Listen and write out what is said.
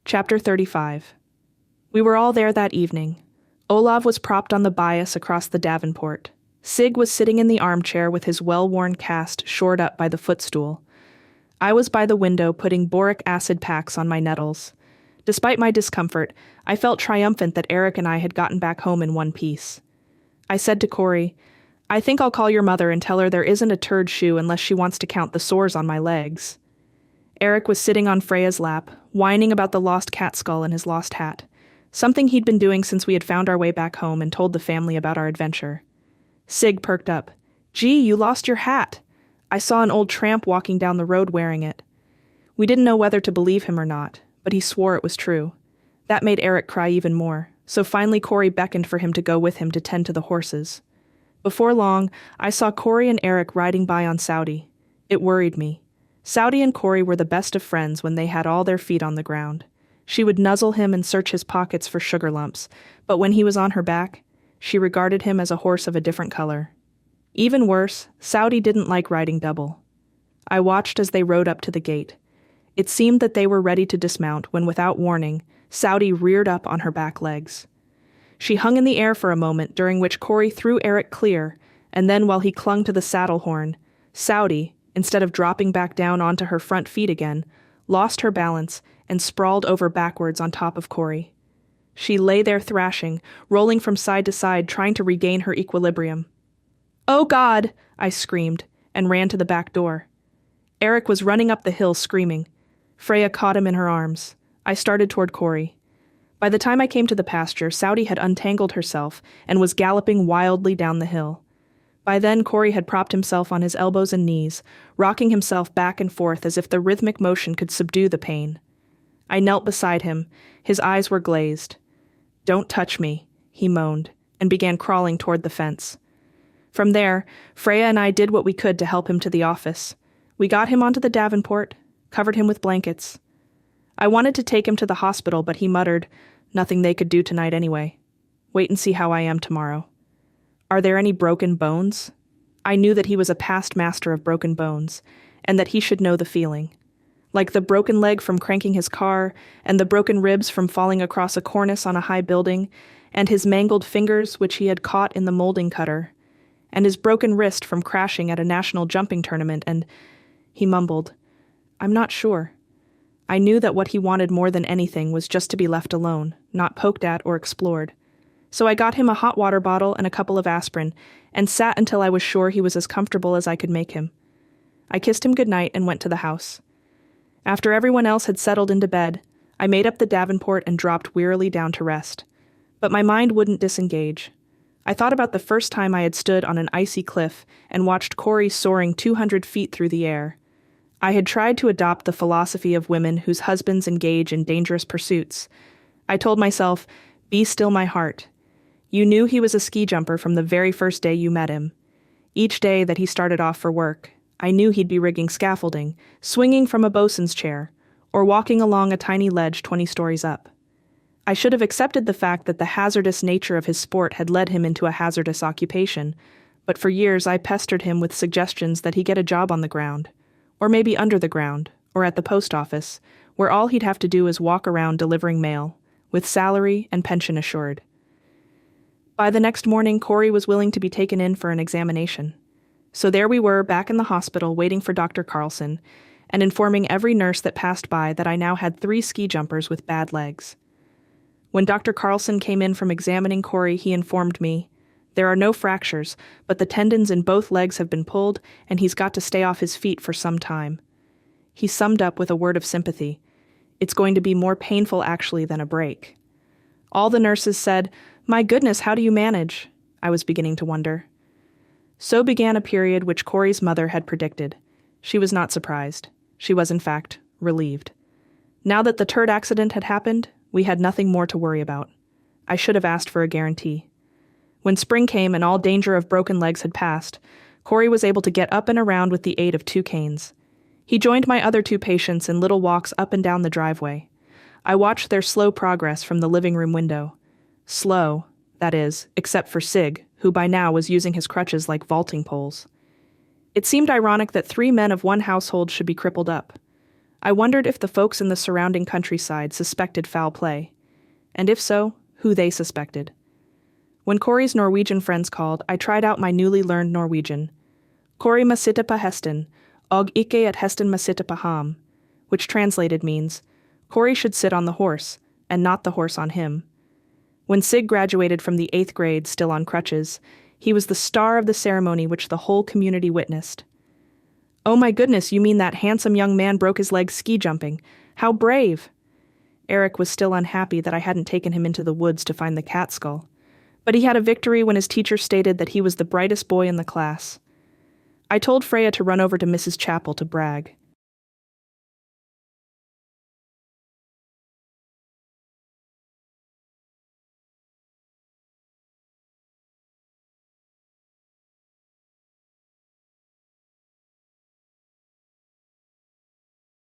Chapter 35. We were all there that evening. Olav was propped on the bias across the davenport. Sig was sitting in the armchair with his well-worn cast shored up by the footstool. I was by the window putting boric acid packs on my nettles. Despite my discomfort, I felt triumphant that Eric and I had gotten back home in one piece. I said to Corey, "I think I'll call your mother and tell her there isn't a turd shoe unless she wants to count the sores on my legs." Eric was sitting on Freya's lap, whining about the lost cat skull and his lost hat, something he'd been doing since we had found our way back home and told the family about our adventure. Sig perked up. "Gee, you lost your hat. I saw an old tramp walking down the road wearing it." We didn't know whether to believe him or not, but he swore it was true. That made Eric cry even more, so finally Corey beckoned for him to go with him to tend to the horses. Before long, I saw Corey and Eric riding by on Saudi. It worried me. Saudi and Corey were the best of friends when they had all their feet on the ground. She would nuzzle him and search his pockets for sugar lumps, but when he was on her back, she regarded him as a horse of a different color. Even worse, Saudi didn't like riding double. I watched as they rode up to the gate. It seemed that they were ready to dismount when, without warning, Saudi reared up on her back legs. She hung in the air for a moment, during which Corey threw Eric clear, and then while he clung to the saddle horn, Saudi, instead of dropping back down onto her front feet again, lost her balance and sprawled over backwards on top of Corey. She lay there thrashing, rolling from side to side, trying to regain her equilibrium. "Oh God!" I screamed, and ran to the back door. Eric was running up the hill screaming. Freya caught him in her arms. I started toward Corey. By the time I came to the pasture, Saudi had untangled herself and was galloping wildly down the hill. By then, Corey had propped himself on his elbows and knees, rocking himself back and forth as if the rhythmic motion could subdue the pain. I knelt beside him. His eyes were glazed. "Don't touch me," he moaned, and began crawling toward the fence. From there, Freya and I did what we could to help him to the office. We got him onto the davenport, covered him with blankets. I wanted to take him to the hospital, but he muttered, "Nothing they could do tonight anyway. Wait and see how I am tomorrow." "Are there any broken bones?" I knew that he was a past master of broken bones, and that he should know the feeling. Like the broken leg from cranking his car, and the broken ribs from falling across a cornice on a high building, and his mangled fingers which he had caught in the molding cutter, and his broken wrist from crashing at a national jumping tournament, and... He mumbled, "I'm not sure." I knew that what he wanted more than anything was just to be left alone, not poked at or explored. So I got him a hot water bottle and a couple of aspirin, and sat until I was sure he was as comfortable as I could make him. I kissed him goodnight and went to the house. After everyone else had settled into bed, I made up the davenport and dropped wearily down to rest. But my mind wouldn't disengage. I thought about the first time I had stood on an icy cliff and watched Corey soaring 200 feet through the air. I had tried to adopt the philosophy of women whose husbands engage in dangerous pursuits. I told myself, "Be still, my heart." You knew he was a ski jumper from the very first day you met him. Each day that he started off for work, I knew he'd be rigging scaffolding, swinging from a bosun's chair, or walking along a tiny ledge 20 stories up. I should have accepted the fact that the hazardous nature of his sport had led him into a hazardous occupation, but for years I pestered him with suggestions that he get a job on the ground, or maybe under the ground, or at the post office, where all he'd have to do is walk around delivering mail, with salary and pension assured. By the next morning, Corey was willing to be taken in for an examination. So there we were, back in the hospital, waiting for Dr. Carlson, and informing every nurse that passed by that I now had 3 ski jumpers with bad legs. When Dr. Carlson came in from examining Corey, he informed me, "There are no fractures, but the tendons in both legs have been pulled, and he's got to stay off his feet for some time." He summed up with a word of sympathy. "It's going to be more painful actually than a break." All the nurses said, "My goodness, how do you manage?" I was beginning to wonder. So began a period which Corey's mother had predicted. She was not surprised. She was, in fact, relieved. Now that the turd accident had happened, we had nothing more to worry about. I should have asked for a guarantee. When spring came and all danger of broken legs had passed, Corey was able to get up and around with the aid of 2 canes. He joined my other 2 patients in little walks up and down the driveway. I watched their slow progress from the living room window. Slow, that is, except for Sig, who by now was using his crutches like vaulting poles. It seemed ironic that 3 men of one household should be crippled up. I wondered if the folks in the surrounding countryside suspected foul play, and if so, who they suspected. When Corey's Norwegian friends called, I tried out my newly learned Norwegian. Corey må sitte på hesten, og ikke at hesten må sitte på ham, which translated means, Corey should sit on the horse, and not the horse on him. When Sig graduated from the 8th grade, still on crutches, he was the star of the ceremony which the whole community witnessed. "Oh my goodness, you mean that handsome young man broke his leg ski jumping. How brave!" Eric was still unhappy that I hadn't taken him into the woods to find the cat skull. But he had a victory when his teacher stated that he was the brightest boy in the class. I told Freya to run over to Mrs. Chapel to brag.